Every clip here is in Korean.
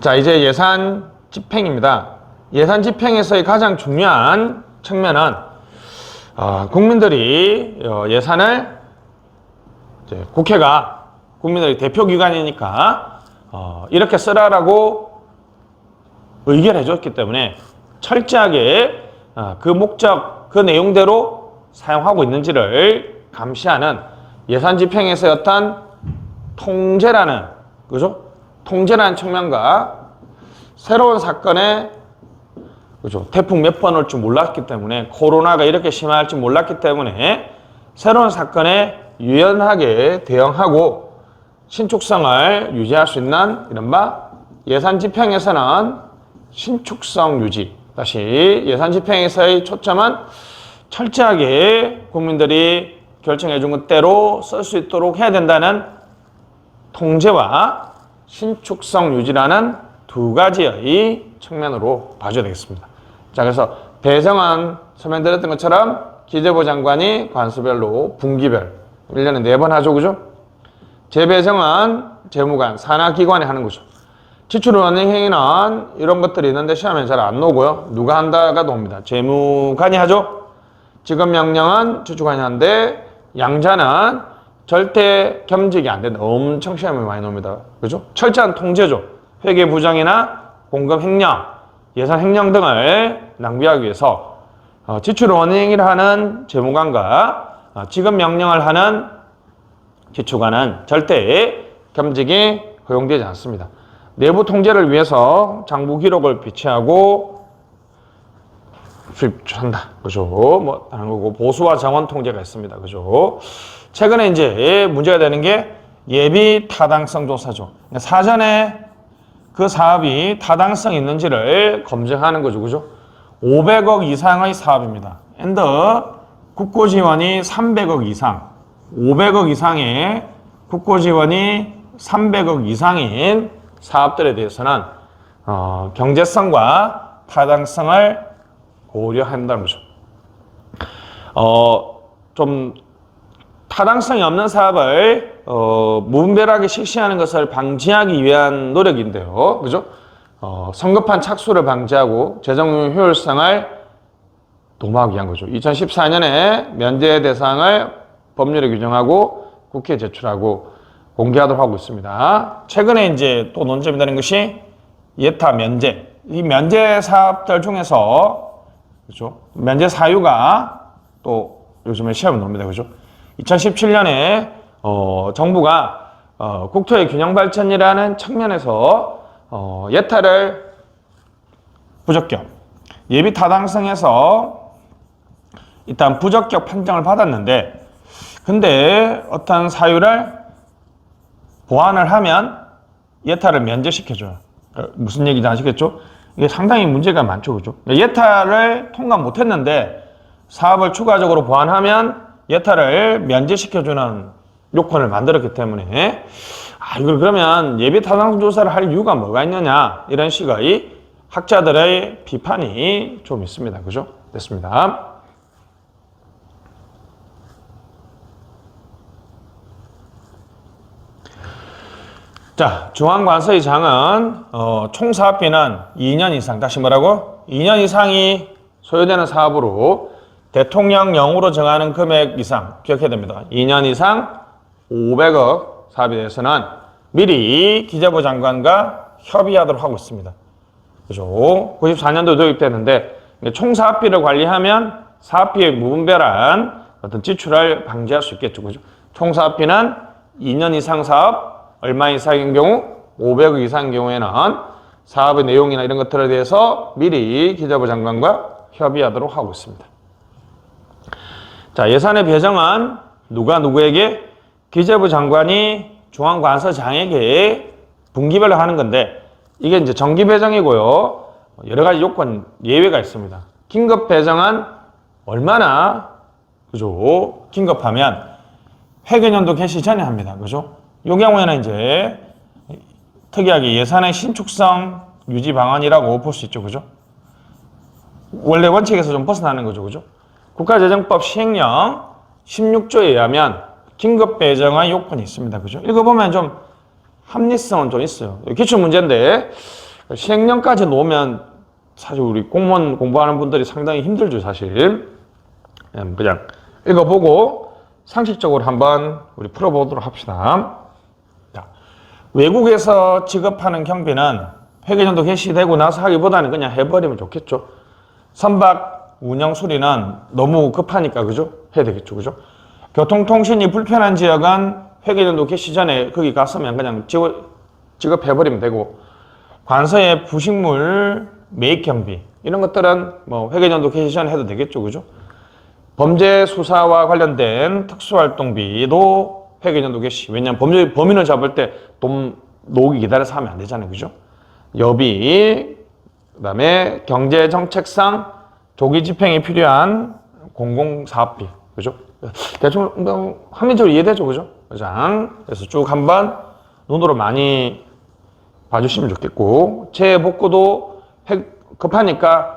자, 이제 예산 집행입니다. 예산 집행에서의 가장 중요한 측면은 국민들이 예산을 이제 국회가 국민들의 대표기관이니까 이렇게 쓰라라고 의결해 줬기 때문에 철저하게 그 목적, 그 내용대로 사용하고 있는지를 감시하는 예산 집행에서의 어떤 통제라는, 그죠? 통제라는 측면과 새로운 사건에, 그죠? 태풍 몇 번 올 줄 몰랐기 때문에, 코로나가 이렇게 심할 줄 몰랐기 때문에 새로운 사건에 유연하게 대응하고 신축성을 유지할 수 있는 이른바 예산 집행에서는 신축성 유지, 다시 예산 집행에서의 초점은 철저하게 국민들이 결정해 준 것대로 쓸 수 있도록 해야 된다는 통제와 신축성 유지라는 두 가지의 측면으로 봐줘야 되겠습니다. 자, 그래서 배정은 설명드렸던 것처럼 기재부 장관이 관수별로 분기별 1년에 4번 하죠, 그죠? 재배정은 재무관, 산하기관이 하는 거죠. 지출은행행위는 이런 것들이 있는데 시험에 잘 안 나오고요. 누가 한다가 나옵니다. 재무관이 하죠. 지급명령은 지출관이 하는데 양자는 절대 겸직이 안 된다. 엄청 시험에 많이 나옵니다. 그죠? 철저한 통제죠. 회계부정이나 공급 횡령, 예산 횡령 등을 낭비하기 위해서 지출 원행위를 하는 재무관과 지급 명령을 하는 지출관은 절대 겸직이 허용되지 않습니다. 내부 통제를 위해서 장부 기록을 비치하고 수입한다. 그죠? 뭐 다른 거고 보수와 정원 통제가 있습니다. 그죠? 최근에 이제 문제가 되는 게 예비 타당성 조사죠. 사전에 그 사업이 타당성이 있는지를 검증하는 거죠. 그죠? 500억 이상의 사업입니다. 엔더 국고 지원이 300억 이상, 500억 이상의 국고 지원이 300억 이상인 사업들에 대해서는 경제성과 타당성을 고려한다는 거죠. 좀 타당성이 없는 사업을 무분별하게 실시하는 것을 방지하기 위한 노력인데요. 그죠? 성급한 착수를 방지하고 재정 효율성을 도모하기 위한 거죠. 2014년에 면제 대상을 법률에 규정하고 국회에 제출하고 공개하도록 하고 있습니다. 최근에 이제 또 논점이 되는 것이 예타 면제. 이 면제 사업들 중에서, 그죠? 면제 사유가 또 요즘에 시험에 나옵니다. 그죠? 2017년에 정부가 국토의 균형 발전이라는 측면에서 예타를 부적격, 예비 타당성에서 일단 부적격 판정을 받았는데, 근데 어떤 사유를 보완을 하면 예타를 면제시켜줘요. 무슨 얘기인지 아시겠죠? 이게 상당히 문제가 많죠, 그죠? 예타를 통과 못했는데 사업을 추가적으로 보완하면 예타를 면제시켜주는 요건을 만들었기 때문에 이걸 그러면 예비 타당성 조사를 할 이유가 뭐가 있느냐, 이런 식의 학자들의 비판이 좀 있습니다. 그죠? 됐습니다. 자, 중앙관서의 장은 총 사업비는 2년 이상, 다시 뭐라고? 2년 이상이 소요되는 사업으로 대통령령으로 정하는 금액 이상 기억해야 됩니다. 2년 이상 500억 사업에 대해서는 미리 기재부 장관과 협의하도록 하고 있습니다. 그죠? 94년도 도입됐는데 총 사업비를 관리하면 사업비의 무분별한 어떤 지출을 방지할 수 있겠죠. 그죠? 총 사업비는 2년 이상 사업 얼마 이상인 경우 500억 이상인 경우에는 사업의 내용이나 이런 것들에 대해서 미리 기재부 장관과 협의하도록 하고 있습니다. 자, 예산의 배정은 누가 누구에게? 기재부 장관이 중앙관서장에게 분기별로 하는 건데, 이게 이제 정기 배정이고요. 여러 가지 요건, 예외가 있습니다. 긴급 배정은 얼마나, 그죠? 긴급하면 회계연도 개시 전에 합니다. 그죠? 이 경우에는 이제 특이하게 예산의 신축성 유지 방안이라고 볼 수 있죠. 그죠? 원래 원칙에서 좀 벗어나는 거죠. 그죠? 국가재정법 시행령 16조에 의하면 긴급 배정의 요건이 있습니다. 그죠? 읽어보면 좀 합리성은 좀 있어요. 기출 문제인데 시행령까지 놓으면 사실 우리 공무원 공부하는 분들이 상당히 힘들죠, 사실. 그냥 읽어보고 상식적으로 한번 우리 풀어보도록 합시다. 자, 외국에서 지급하는 경비는 회계연도 개시되고 나서 하기보다는 그냥 해버리면 좋겠죠. 선박 운영 수리는 너무 급하니까, 그죠? 해야 되겠죠, 그죠? 교통통신이 불편한 지역은 회계연도 개시 전에 거기 갔으면 그냥 지급해버리면 되고, 관서의 부식물 매입 경비 이런 것들은 뭐 회계연도 개시 전에 해도 되겠죠, 그죠? 범죄 수사와 관련된 특수활동비도 회계연도 개시. 왜냐하면 범인을 잡을 때 돈 노기 기다려서 하면 안 되잖아요, 그죠? 여비, 그다음에 경제정책상 조기 집행이 필요한 공공사업비, 그죠? 대충 합리적으로 이해되죠, 그죠? 그래서 쭉 한번 눈으로 많이 봐주시면 좋겠고, 재복구도 급하니까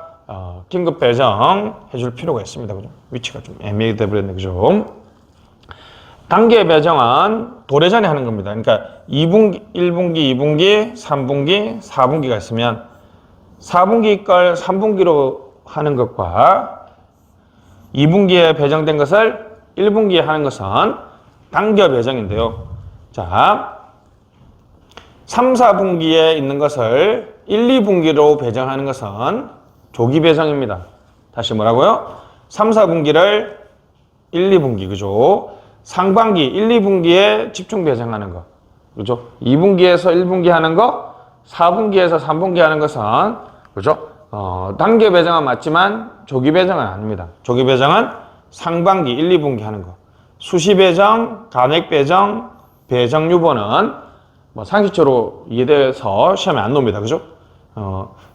긴급 배정 해줄 필요가 있습니다, 그죠? 위치가 좀 애매하게 돼버렸네, 그죠? 단계 배정은 도래전에 하는 겁니다. 그러니까 2분기, 1분기, 2분기, 3분기, 4분기가 있으면 4분기 걸 3분기로 하는 것과 2분기에 배정된 것을 1분기에 하는 것은 단계 배정인데요. 자, 3, 4분기에 있는 것을 1, 2분기로 배정하는 것은 조기 배정입니다. 다시 뭐라고요? 3, 4분기를 1, 2분기, 그죠? 상반기 1, 2분기에 집중 배정하는 거, 그죠? 2분기에서 1분기 하는 거, 4분기에서 3분기 하는 것은, 그죠? 단계 배정은 맞지만 조기 배정은 아닙니다. 조기 배정은 상반기 1, 2분기 하는 거. 수시 배정, 간획 배정, 배정 유보는 뭐 상식적으로 이해돼서 시험에 안 나옵니다. 그죠?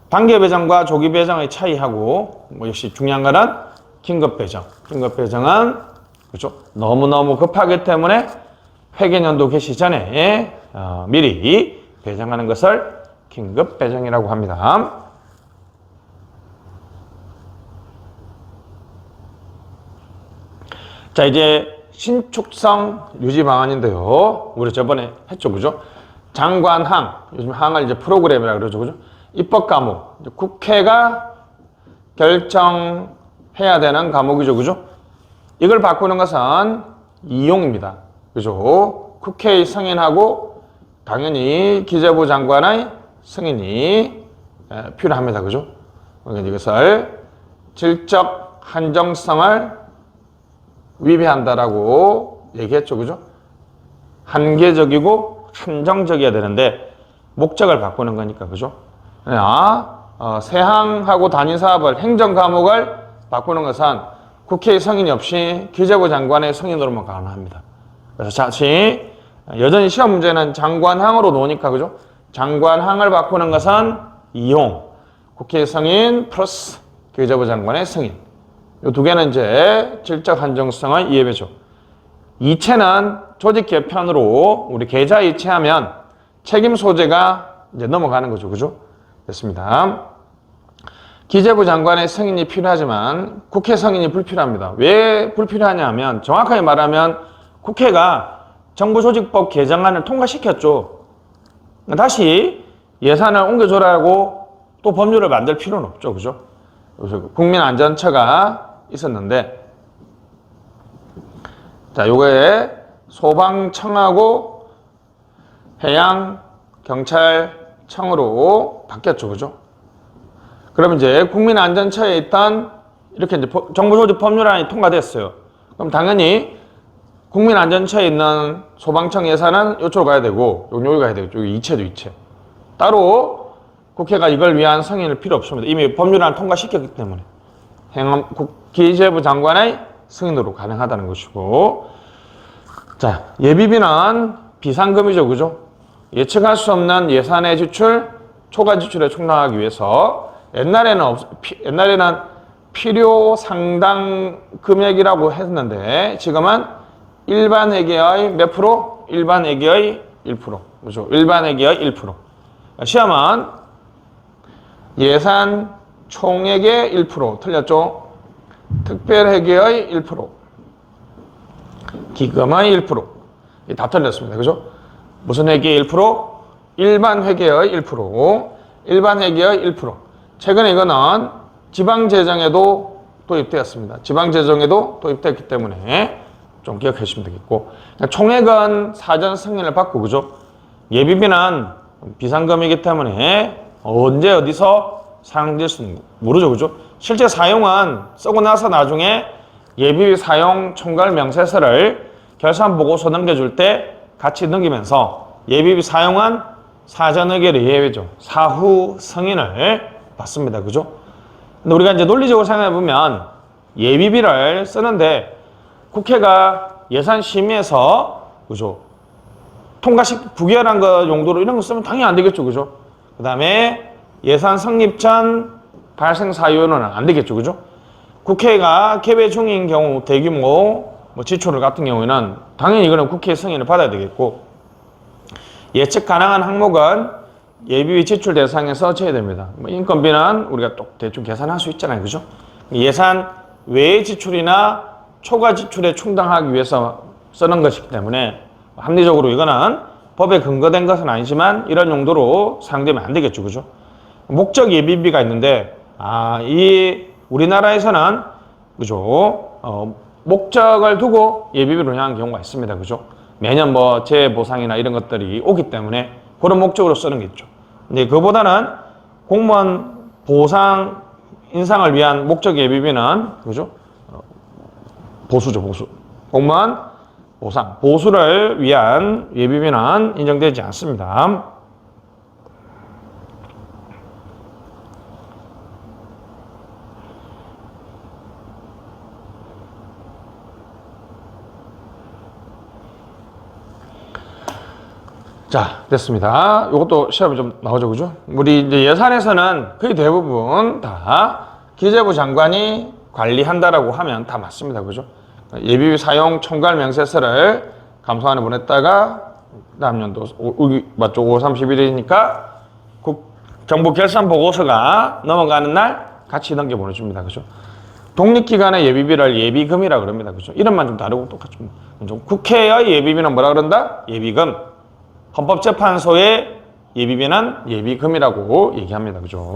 단계 배정과 조기 배정의 차이하고, 뭐 역시 중요한 거는 긴급 배정. 긴급 배정은, 그죠? 너무너무 급하기 때문에 회계연도 개시 전에 미리 배정하는 것을 긴급 배정이라고 합니다. 자, 이제 신축성 유지 방안인데요. 우리 저번에 했죠, 그죠? 장관항, 요즘 항을 이제 프로그램이라 그러죠, 그죠? 입법 과목, 국회가 결정해야 되는 과목이죠, 그죠? 이걸 바꾸는 것은 이용입니다, 그죠? 국회의 승인하고 당연히 기재부 장관의 승인이 필요합니다, 그죠? 이것을 질적 한정성을 위배한다라고 얘기했죠, 그죠? 한계적이고 한정적이어야 되는데 목적을 바꾸는 거니까, 그죠? 세항하고 단위사업을 행정 과목을 바꾸는 것은 국회의 승인이 없이 기재부 장관의 승인으로만 가능합니다. 그래서 다시 여전히 시험 문제는 장관항으로 놓으니까, 그죠? 장관항을 바꾸는 것은 이용, 국회의 승인 플러스 기재부 장관의 승인. 이 두 개는 이제 질적 한정성의 이해배죠. 이체는 조직 개편으로 우리 계좌 이체하면 책임 소재가 이제 넘어가는 거죠, 그죠? 됐습니다. 기재부 장관의 승인이 필요하지만 국회 승인이 불필요합니다. 왜 불필요하냐 하면 정확하게 말하면 국회가 정부조직법 개정안을 통과시켰죠. 다시 예산을 옮겨줘라고 또 법률을 만들 필요는 없죠, 그죠? 그래서 국민안전처가 있었는데, 자, 요거에 소방청하고 해양경찰청으로 바뀌었죠, 그죠? 그럼 이제 국민안전처에 있던 이렇게 이제 정부조직 법률안이 통과됐어요. 그럼 당연히 국민안전처에 있는 소방청 예산은 이쪽으로 가야 되고, 여기 가야 되겠죠. 여기 이체도 이체. 따로 국회가 이걸 위한 승인을 필요 없습니다. 이미 법률안을 통과시켰기 때문에. 기재부 장관의 승인으로 가능하다는 것이고. 자, 예비비는 비상금이죠, 그죠? 예측할 수 없는 예산의 지출, 초과 지출에 충당하기 위해서 옛날에는 필요 상당 금액이라고 했는데 지금은 일반 회계의 몇 프로? 일반 회계의 1%. 그렇죠? 일반 회계의 1%. 시험은 예산 총액의 1%. 틀렸죠? 특별 회계의 1%. 기금의 1%. 다 틀렸습니다. 그죠? 무슨 회계의 1%? 일반 회계의 1%. 일반 회계의 1%. 최근에 이거는 지방재정에도 도입되었습니다. 지방재정에도 도입됐기 때문에 좀 기억해 주시면 되겠고. 총액은 사전 승인을 받고, 그죠? 예비비는 비상금이기 때문에 언제 어디서 사용될 수는 모르죠, 그죠? 실제 사용은 쓰고 나서 나중에 예비비 사용 총괄 명세서를 결산 보고서 넘겨줄 때 같이 넘기면서 예비비 사용은 사전 의결의 예외죠. 사후 승인을 받습니다, 그죠? 근데 우리가 이제 논리적으로 생각해 보면 예비비를 쓰는데 국회가 예산 심의해서, 그죠? 통과식 부결한 거 용도로 이런 거 쓰면 당연히 안 되겠죠, 그죠? 그 다음에 예산 성립 전 발생 사유는 안 되겠죠, 그죠? 국회가 개회 중인 경우 대규모 지출을 같은 경우에는 당연히 이거는 국회 승인을 받아야 되겠고, 예측 가능한 항목은 예비비 지출 대상에서 제외됩니다. 인건비는 우리가 또 대충 계산할 수 있잖아요, 그죠? 예산 외의 지출이나 초과 지출에 충당하기 위해서 쓰는 것이기 때문에 합리적으로 이거는 법에 근거된 것은 아니지만 이런 용도로 사용되면 안 되겠죠, 그죠? 목적 예비비가 있는데, 이 우리나라에서는, 그죠? 목적을 두고 예비비를 운영하는 경우가 있습니다, 그죠? 매년 재보상이나 이런 것들이 오기 때문에 그런 목적으로 쓰는 게 있죠. 근데 그보다는 공무원 보상 인상을 위한 목적 예비비는, 그죠? 보수죠, 보수. 공무원 보상, 보수를 위한 예비비는 인정되지 않습니다. 자, 됐습니다. 이것도 시험에 좀 나오죠, 그죠? 우리 이제 예산에서는 거의 대부분 다 기재부 장관이 관리한다라고 하면 다 맞습니다, 그죠? 예비비 사용 총괄 명세서를 감사원에 보냈다가 다음 연도 맞죠? 5월 31일이니까 정부 결산 보고서가 넘어가는 날 같이 넘겨 보내줍니다, 그죠? 독립기관의 예비비를 예비금이라 그럽니다, 그죠? 이름만 좀 다르고 똑같습니다. 국회의 예비비는 뭐라 그런다? 예비금. 헌법재판소의 예비비는 예비금이라고 얘기합니다, 그죠?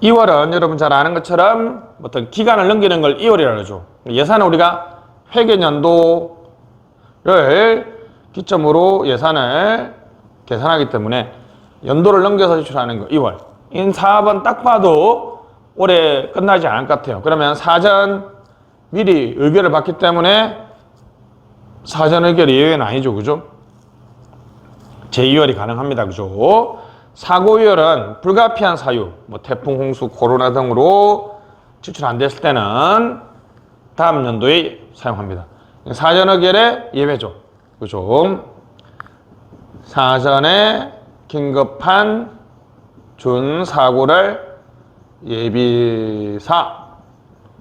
2월은 여러분 잘 아는 것처럼 어떤 기간을 넘기는 걸 2월이라고 그러죠. 예산은 우리가 회계연도를 기점으로 예산을 계산하기 때문에 연도를 넘겨서 지출하는 거 2월. 이 사업은 딱 봐도 올해 끝나지 않을 것 같아요. 그러면 사전 미리 의결을 받기 때문에 사전 의결이 예외는 아니죠, 그죠? 제2월이 가능합니다, 그죠? 사고유월은 불가피한 사유, 태풍, 홍수, 코로나 등으로 지출 안 됐을 때는 다음 연도에 사용합니다. 사전 의결의 예외죠, 그죠? 사전에 긴급한 준사고를 예비사,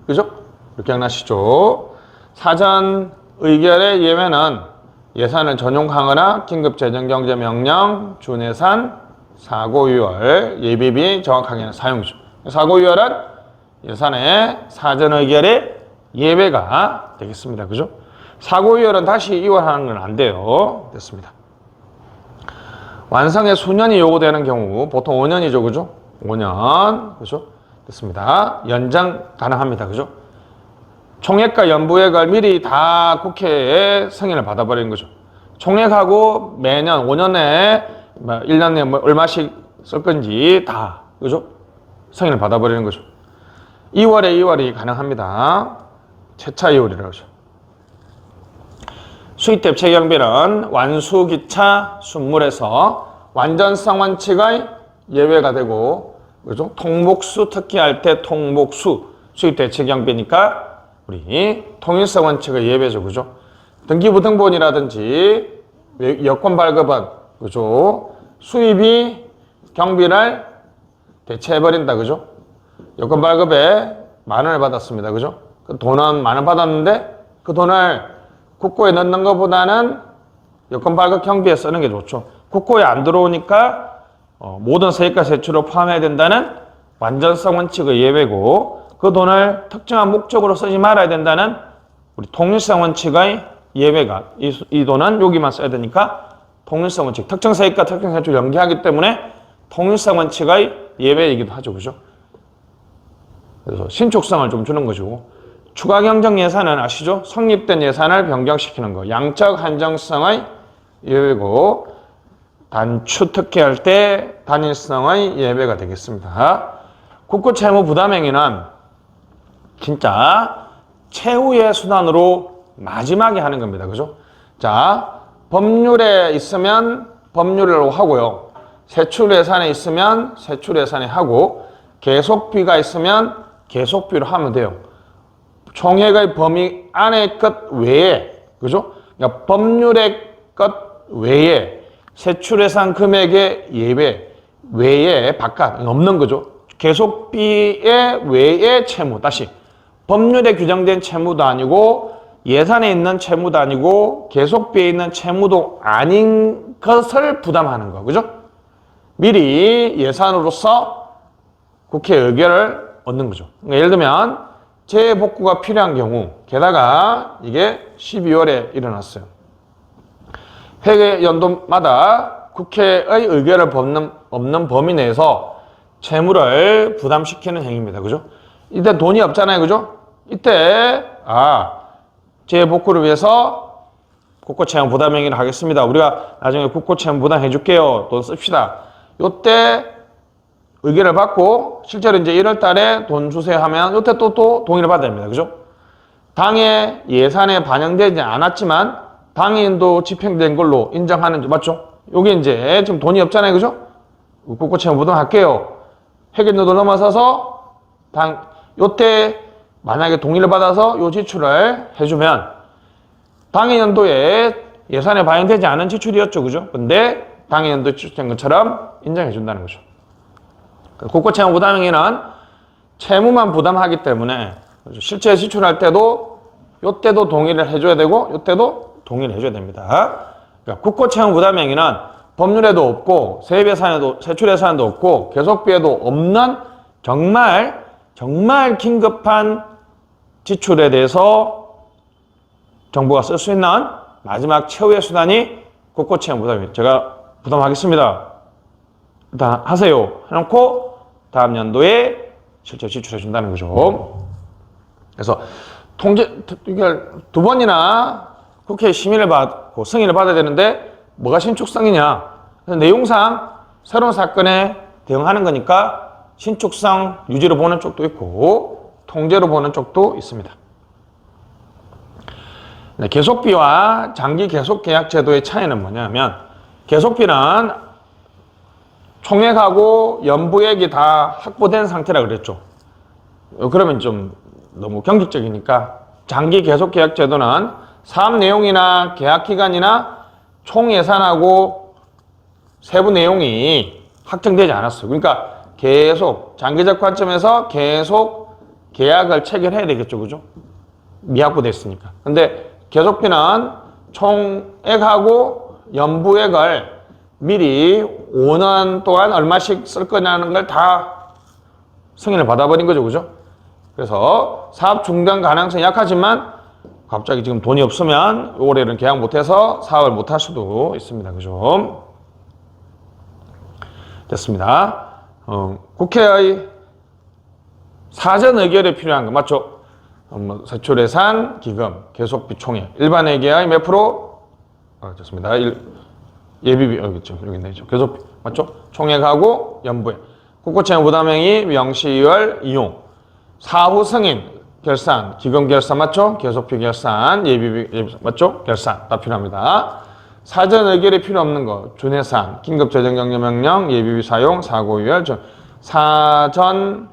그죠? 이렇게 기억나시죠? 사전 의결의 예외는 예산을 전용하거나 긴급재정경제명령, 준예산, 사고유월, 예비비 정확하게는 사용이죠. 사고유월은 예산의 사전 의결의 예외가 되겠습니다, 그죠? 사고유월은 다시 2월 하는 건 안 돼요. 됐습니다. 완성에 수년이 요구되는 경우 보통 5년이죠, 그죠? 5년, 그죠? 됐습니다. 연장 가능합니다, 그죠? 총액과 연부액을 미리 다 국회에 승인을 받아버리는 거죠. 총액하고 매년 5년에 1년에 얼마씩 쓸 건지 다, 그죠? 승인을 받아버리는 거죠. 2월이 가능합니다. 최차 2월이라고 하죠. 수입대체 경비는 완수기차 순물에서 완전성 원칙의 예외가 되고, 그죠? 통목수 특기할 때 통목수 수입대체 경비니까 우리 통일성 원칙의 예외죠, 그죠? 등기부등본이라든지 여권 발급은, 그죠? 수입이 경비를 대체해버린다, 그죠? 여권 발급에 10,000원을 받았습니다, 그죠? 그 돈은 10,000원 받았는데 그 돈을 국고에 넣는 것보다는 여권 발급 경비에 쓰는 게 좋죠. 국고에 안 들어오니까 모든 세액과 세출을 포함해야 된다는 완전성 원칙의 예외고, 그 돈을 특정한 목적으로 쓰지 말아야 된다는 우리 통일성 원칙의 예외가, 이 돈은 여기만 써야 되니까 통일성 원칙, 특정 세액과 특정 세출을 연계하기 때문에 통일성 원칙의 예배이기도 하죠. 그죠? 그래서 신축성을 좀 주는 것이고, 추가 경정 예산은 아시죠? 성립된 예산을 변경시키는 거. 양적 한정성의 예배고, 단추 특혜할 때 단일성의 예배가 되겠습니다. 국고 채무 부담 행위는 진짜 최후의 수단으로 마지막에 하는 겁니다. 그죠? 자, 법률에 있으면 법률로 하고요. 세출 예산에 있으면 세출 예산에 하고, 계속비가 있으면 계속비로 하면 돼요. 총액의 범위 안의 것 외에, 그죠? 그러니까 법률의 것 외에, 세출 예산 금액의 예외 외에 바깥 없는 거죠. 계속비의 외의 채무, 다시 법률에 규정된 채무도 아니고 예산에 있는 채무도 아니고 계속비에 있는 채무도 아닌 것을 부담하는 거, 그죠? 미리 예산으로서 국회 의결을 얻는 거죠. 그러니까 예를 들면 재복구가 필요한 경우, 게다가 이게 12월에 일어났어요. 회계 연도마다 국회의 의결을 없는 범위 내에서 채무를 부담시키는 행위입니다. 그죠? 이때 돈이 없잖아요. 그죠? 이때, 재복구를 위해서 국고채무 부담 행위를 하겠습니다. 우리가 나중에 국고채무 부담 해줄게요. 돈 씁시다. 요때 의결을 받고 실제로 이제 1월 달에 돈 주세요 하면 요때 또 동의를 받아야 됩니다. 그죠? 당의 예산에 반영되지 않았지만 당연도 집행된 걸로 인정하는 거 맞죠? 요게 이제 지금 돈이 없잖아요. 그죠? 국고채무 부담 할게요. 회계연도 넘어서서 요때 만약에 동의를 받아서 요 지출을 해주면 당연도에 예산에 반영되지 않은 지출이었죠. 그죠? 근데 당연도 지출된 것처럼 인정해 준다는 거죠. 국고채무 부담 행위는 채무만 부담하기 때문에 실제 지출할 때도 요때도 동의를 해줘야 되고 요때도 동의를 해줘야 됩니다. 그러니까 국고채무 부담 행위는 법률에도 없고 세출 예산에도 없고 계속비에도 없는 정말 긴급한 지출에 대해서 정부가 쓸 수 있는 마지막 최후의 수단이 국고채무 부담입니다. 제가 부담하겠습니다. 일단 하세요 해놓고 다음 연도에 실제 지출해 준다는 거죠. 그래서 이게 두 번이나 국회 심의를 받고 승인을 받아야 되는데 뭐가 신축성이냐? 그래서 내용상 새로운 사건에 대응하는 거니까 신축성 유지로 보는 쪽도 있고 통제로 보는 쪽도 있습니다. 네, 계속비와 장기 계속 계약 제도의 차이는 뭐냐면 계속비는 총액하고 연부액이 다 확보된 상태라 그랬죠. 그러면 좀 너무 경직적이니까 장기 계속 계약 제도는 사업 내용이나 계약 기간이나 총 예산하고 세부 내용이 확정되지 않았어요. 그러니까 계속 장기적 관점에서 계속 계약을 체결해야 되겠죠. 그죠? 미확보됐으니까. 근데 계속비는 총액하고 연부액을 미리 5년 동안 얼마씩 쓸 거냐는 걸 다 승인을 받아버린 거죠. 그죠? 그래서 사업 중단 가능성이 약하지만 갑자기 지금 돈이 없으면 올해는 계약 못해서 사업을 못할 수도 있습니다. 그죠? 됐습니다. 국회의 사전 의결에 필요한 거 맞죠? 세출예산, 기금, 계속비 총액, 일반 회계의 몇 프로? 좋습니다. 예비비 여기 있죠. 여기 있네. 계속비 맞죠? 총액하고 연부액, 국고채무 부담행위, 명시월 이용, 사후 승인, 결산, 기금 결산 맞죠? 계속비 결산, 예비비 맞죠? 결산 다 필요합니다. 사전 의결이 필요 없는 거, 준예산, 긴급 재정 경제 명령, 예비비 사용, 사고 유열, 사전에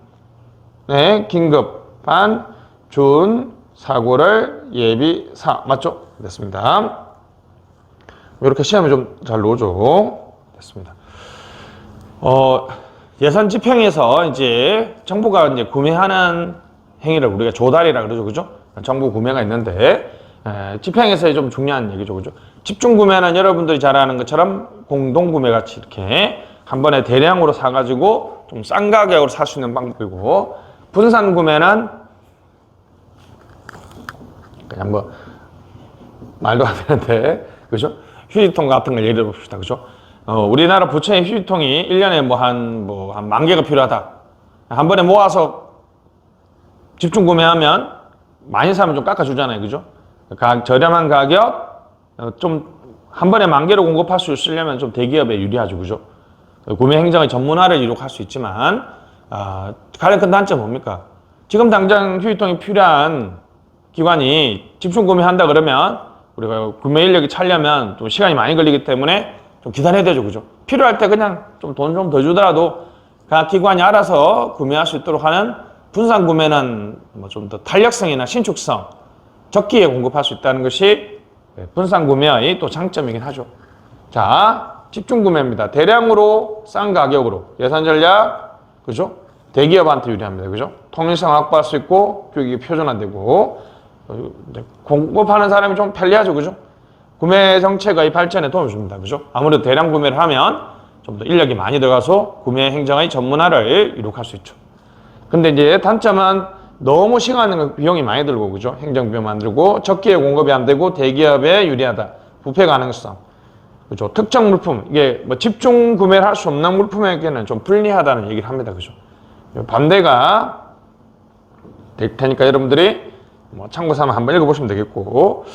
긴급한 준 사고를 예비사 맞죠? 됐습니다. 이렇게 시험에 좀 잘 나오죠. 됐습니다. 예산 집행에서 이제 정부가 이제 구매하는 행위를 우리가 조달이라 그러죠. 그죠? 정부 구매가 있는데, 집행에서의 좀 중요한 얘기죠. 그죠? 집중 구매는 여러분들이 잘 아는 것처럼 공동 구매 같이 이렇게 한 번에 대량으로 사가지고 좀 싼 가격으로 살 수 있는 방법이고, 분산 구매는 그냥 뭐, 말도 안 되는데, 그죠? 휴지통 같은 걸 예를 들어 봅시다. 그죠? 우리나라 부채의 휴지통이 1년에 한 10,000개가 필요하다. 한 번에 모아서 집중 구매하면 많이 사면 좀 깎아주잖아요. 그죠? 저렴한 가격, 좀 한 번에 10,000개로 공급할 수 있으려면 좀 대기업에 유리하죠. 그죠? 구매 행정의 전문화를 이룩할 수 있지만, 가장 큰 단점은 뭡니까? 지금 당장 휴지통이 필요한 기관이 집중 구매한다 그러면 우리가 구매 인력이 차려면 좀 시간이 많이 걸리기 때문에 좀 기다려야 되죠. 그죠? 필요할 때 그냥 좀 돈 좀 더 주더라도 각 기관이 알아서 구매할 수 있도록 하는 분산 구매는 좀 더 탄력성이나 신축성, 적기에 공급할 수 있다는 것이 분산 구매의 또 장점이긴 하죠. 자, 집중 구매입니다. 대량으로 싼 가격으로 예산 전략, 그죠? 대기업한테 유리합니다. 그죠? 통일성 확보할 수 있고 교육이 표준화되고 공급하는 사람이 좀 편리하죠. 그죠? 구매 정책의 발전에 도움을 줍니다. 그죠? 아무래도 대량 구매를 하면 좀 더 인력이 많이 들어가서 구매 행정의 전문화를 이룩할 수 있죠. 근데 이제 단점은 너무 시간 비용이 많이 들고, 그죠? 행정 비용 만들고 적기에 공급이 안 되고 대기업에 유리하다. 부패 가능성. 그죠? 특정 물품, 이게 집중 구매를 할 수 없는 물품에게는 좀 불리하다는 얘기를 합니다. 그죠? 반대가 될 테니까 여러분들이 참고 삼아 한번 읽어보시면 되겠고,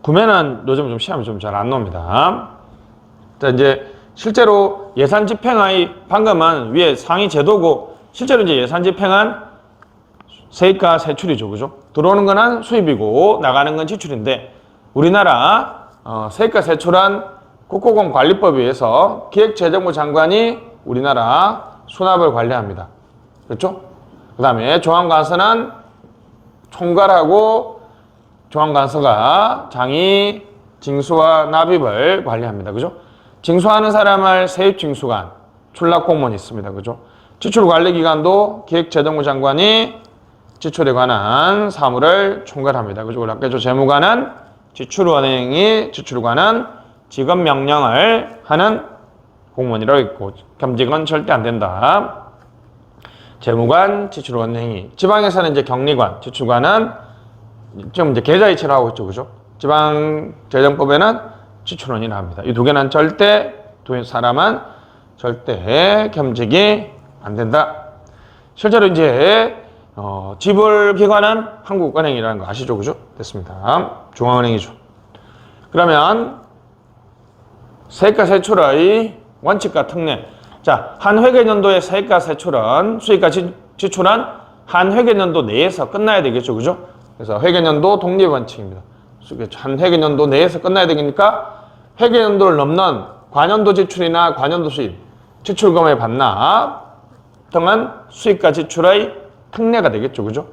구매는 요즘 좀 시험이 좀 잘 안 나옵니다. 자, 이제 실제로 예산 집행의 방금은 위에 상위 제도고, 실제로 이제 예산 집행은 세입과 세출이죠. 그죠? 들어오는 거는 수입이고, 나가는 건 지출인데, 우리나라, 세입과 세출은 국고공관리법에 의해서 기획재정부 장관이 우리나라 수납을 관리합니다. 그렇죠? 그 다음에 중앙관서는 총괄하고 중앙관서가 장이 징수와 납입을 관리합니다. 그죠? 징수하는 사람을 세입징수관, 출납공무원이 있습니다. 그죠? 지출관리기관도 기획재정부 장관이 지출에 관한 사무를 총괄합니다. 그죠? 우리 아까 재무관은 지출원행이 지출관은 지급 명령을 하는 공무원이라고 있고, 겸직은 절대 안 된다. 재무관, 지출원행위. 지방에서는 이제 격리관, 지출관은 좀 이제 계좌이체를 하고 있죠. 그죠? 지방재정법에는 지출원이라 합니다. 이 두 개는 절대, 두 사람은 절대 겸직이 안 된다. 실제로 이제, 지불기관은 한국은행이라는 거 아시죠? 그죠? 됐습니다. 중앙은행이죠. 그러면, 세입과 세출의 원칙과 특례. 자, 한 회계연도의 세입과 세출은, 수입과 지출은 한 회계연도 내에서 끝나야 되겠죠. 그죠? 그래서 회계연도 독립원칙입니다. 한 회계연도 내에서 끝나야 되니까 회계연도를 넘는 관연도 지출이나 관연도 수입, 지출금의 반납 등은 수입과 지출의 특례가 되겠죠. 그죠?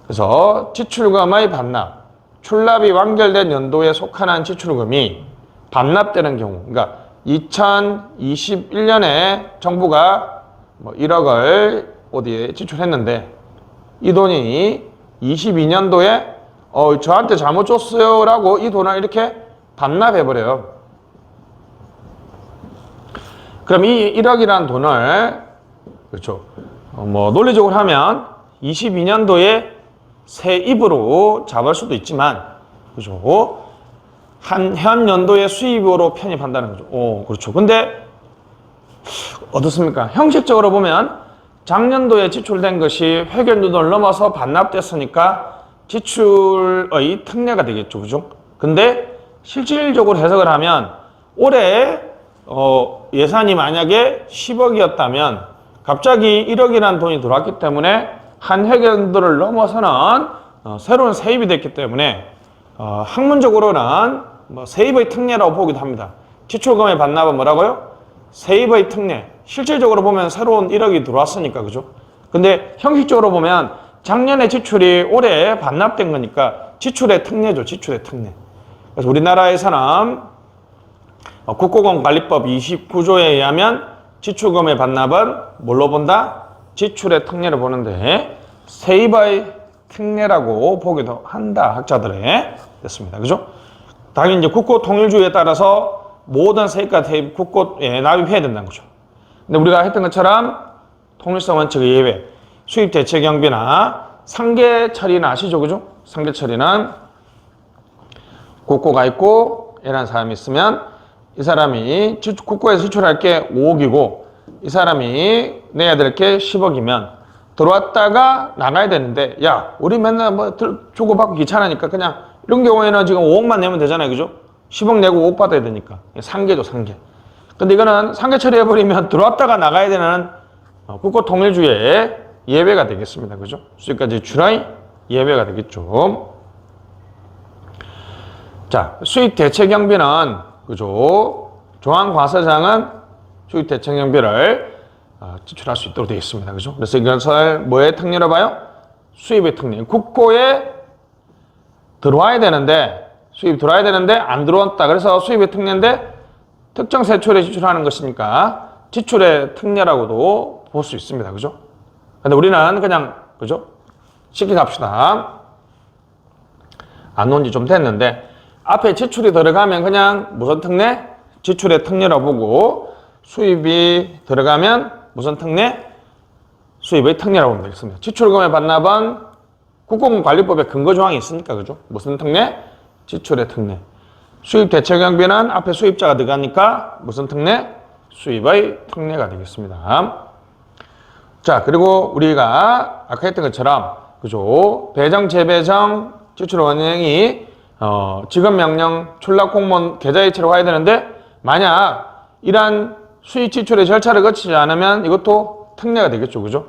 그래서 지출금의 반납, 출납이 완결된 연도에 속한 지출금이 반납되는 경우, 그러니까 2021년에 정부가 1억을 어디에 지출했는데 이 돈이 22년도에 저한테 잘못 줬어요 라고 이 돈을 이렇게 반납해버려요. 그럼 이 1억이라는 돈을, 그렇죠, 논리적으로 하면 22년도에 세입으로 잡을 수도 있지만, 그렇죠, 현 연도의 수입으로 편입한다는 거죠. 그렇죠. 근데 어떻습니까? 형식적으로 보면 작년도에 지출된 것이 회계연도를 넘어서 반납됐으니까 지출의 특례가 되겠죠. 그죠? 근데 실질적으로 해석을 하면 올해 예산이 만약에 10억이었다면 갑자기 1억이라는 돈이 들어왔기 때문에 한 회계연도를 넘어서는 새로운 세입이 됐기 때문에 학문적으로는 세입의 특례라고 보기도 합니다. 지출금의 반납은 뭐라고요? 세입의 특례. 실질적으로 보면 새로운 1억이 들어왔으니까, 그죠? 근데 형식적으로 보면 작년에 지출이 올해 반납된 거니까 지출의 특례죠. 지출의 특례. 그래서 우리나라에서는 국고공관리법 29조에 의하면 지출금의 반납은 뭘로 본다? 지출의 특례를 보는데 세입의 특례라고 보기도 한다. 학자들의 됐습니다. 그죠? 당연히 이제 국고 통일주의에 따라서 모든 세입과 세입 국고에 납입해야 된다는 거죠. 근데 우리가 했던 것처럼 통일성 원칙의 예외, 수입 대체 경비나 상계 처리는 아시죠? 그죠? 상계 처리는 국고가 있고 A라는 사람이 있으면 이 사람이 국고에서 지출할 게 5억이고 이 사람이 내야 될 게 10억이면 들어왔다가 나가야 되는데 야 우리 맨날 뭐 주고받고 귀찮으니까 그냥 이런 경우에는 지금 5억만 내면 되잖아요. 그죠? 10억 내고 5억 받아야 되니까 상계죠 상계. 근데 이거는 상계 처리해버리면 들어왔다가 나가야 되는 국고 통일주의 예외가 되겠습니다. 그죠? 수익까지 지출의 예외가 되겠죠. 자, 수익 대체 경비는 그죠? 조항과서장은 수익 대체 경비를 지출할 수 있도록 되어 있습니다. 그죠? 그래서 이것을 뭐에 특례로 봐요? 수입의 특례. 국고에 들어와야 되는데 수입 들어와야 되는데 안 들어왔다. 그래서 수입의 특례인데 특정 세출에 지출하는 것이니까 지출의 특례라고도 볼 수 있습니다. 그죠? 근데 우리는 그냥 그죠? 쉽게 갑시다. 안 논 지 좀 됐는데 앞에 지출이 들어가면 그냥 무슨 특례? 지출의 특례라고 보고 수입이 들어가면 무슨 특례? 수입의 특례라고 보면 되겠습니다. 지출금의 반납은 국공관리법에 근거조항이 있으니까 그죠? 무슨 특례? 지출의 특례. 수입 대체 경비는 앞에 수입자가 들어가니까 무슨 특례? 수입의 특례가 되겠습니다. 자, 그리고 우리가 아까 했던 것처럼 그죠? 배정, 재배정, 지출 원행이 지급 명령, 출납 공무원 계좌이체로 가야 되는데 만약 이러한 수입 지출의 절차를 거치지 않으면 이것도 특례가 되겠죠. 그죠?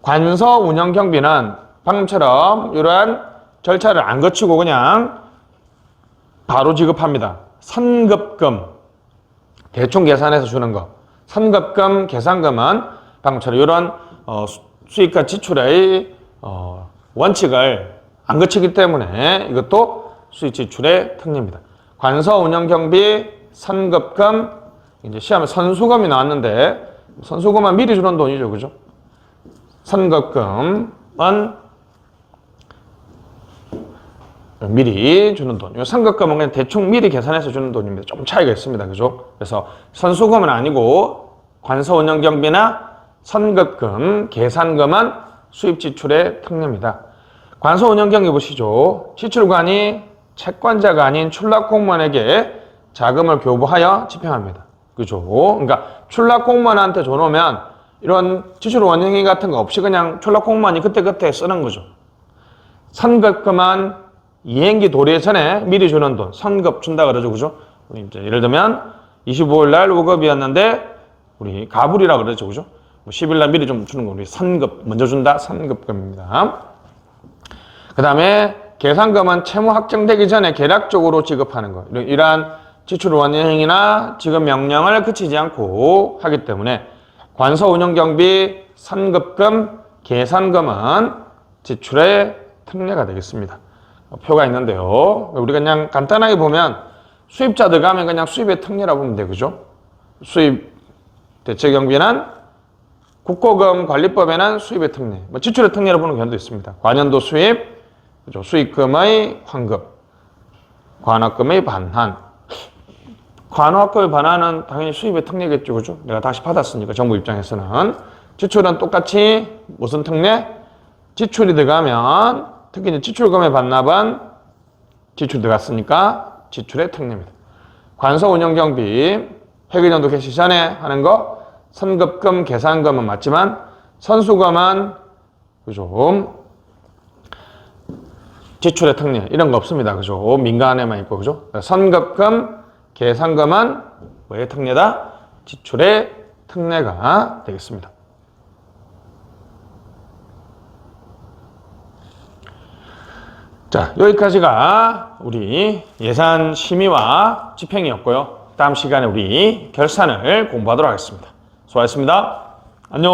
관서 운영 경비는 방금처럼 이러한 절차를 안 거치고 그냥 바로 지급합니다. 선급금, 대충 계산해서 주는 거. 선급금, 계산금은 방금처럼 이런 수익과 지출의 원칙을 안 거치기 때문에 이것도 수익 지출의 특례입니다. 관서 운영 경비, 선급금, 이제 시험에 선수금이 나왔는데 선수금은 미리 주는 돈이죠. 그죠? 선급금은 미리 주는 돈. 이 선급금은 그냥 대충 미리 계산해서 주는 돈입니다. 좀 차이가 있습니다. 그죠? 그래서 선수금은 아니고 관서 운영 경비나 선급금, 계산금은 수입 지출의 특례입니다. 관서 운영 경비 보시죠. 지출관이 채권자가 아닌 출납 공무원에게 자금을 교부하여 집행합니다. 그죠? 그러니까 출납 공무원한테 줘놓으면 이런 지출 원행위 같은 거 없이 그냥 출납 공무원이 그때그때 쓰는 거죠. 선급금은 이행기 도래 전에 미리 주는 돈, 선급 준다 그러죠. 그죠? 이제 예를 들면 25일 날 5급이었는데 우리 가불이라 그러죠. 그죠? 10일 날 미리 좀 주는 거 우리 선급 먼저 준다. 선급금입니다. 그 다음에 계산금은 채무 확정되기 전에 계략적으로 지급하는 거. 이러한 지출 원행이나 지급 명령을 그치지 않고 하기 때문에 관서 운영 경비, 선급금, 계산금은 지출의 특례가 되겠습니다. 표가 있는데요. 우리가 그냥 간단하게 보면 수입자 들어가면 그냥 수입의 특례라고 보면 돼요. 그죠? 수입 대체 경비는 국고금 관리법에는 수입의 특례, 지출의 특례로 보는 경우도 있습니다. 관연도 수입, 그죠? 수익금의 환급, 관합금의 반환. 관합금의 반환은 당연히 수입의 특례겠죠. 그죠? 내가 다시 받았으니까 정부 입장에서는. 지출은 똑같이 무슨 특례? 지출이 들어가면 특히 이제 지출금의 반납은 지출 들어갔으니까 지출의 특례입니다. 관서 운영 경비, 회계연도 개시 전에 하는 거, 선급금, 계산금은 맞지만 선수금은 그죠? 지출의 특례 이런 거 없습니다. 그죠? 민간에만 있고 그죠? 선급금, 계산금은 뭐의 특례다? 지출의 특례가 되겠습니다. 자, 여기까지가 우리 예산 심의와 집행이었고요. 다음 시간에 우리 결산을 공부하도록 하겠습니다. 수고하셨습니다.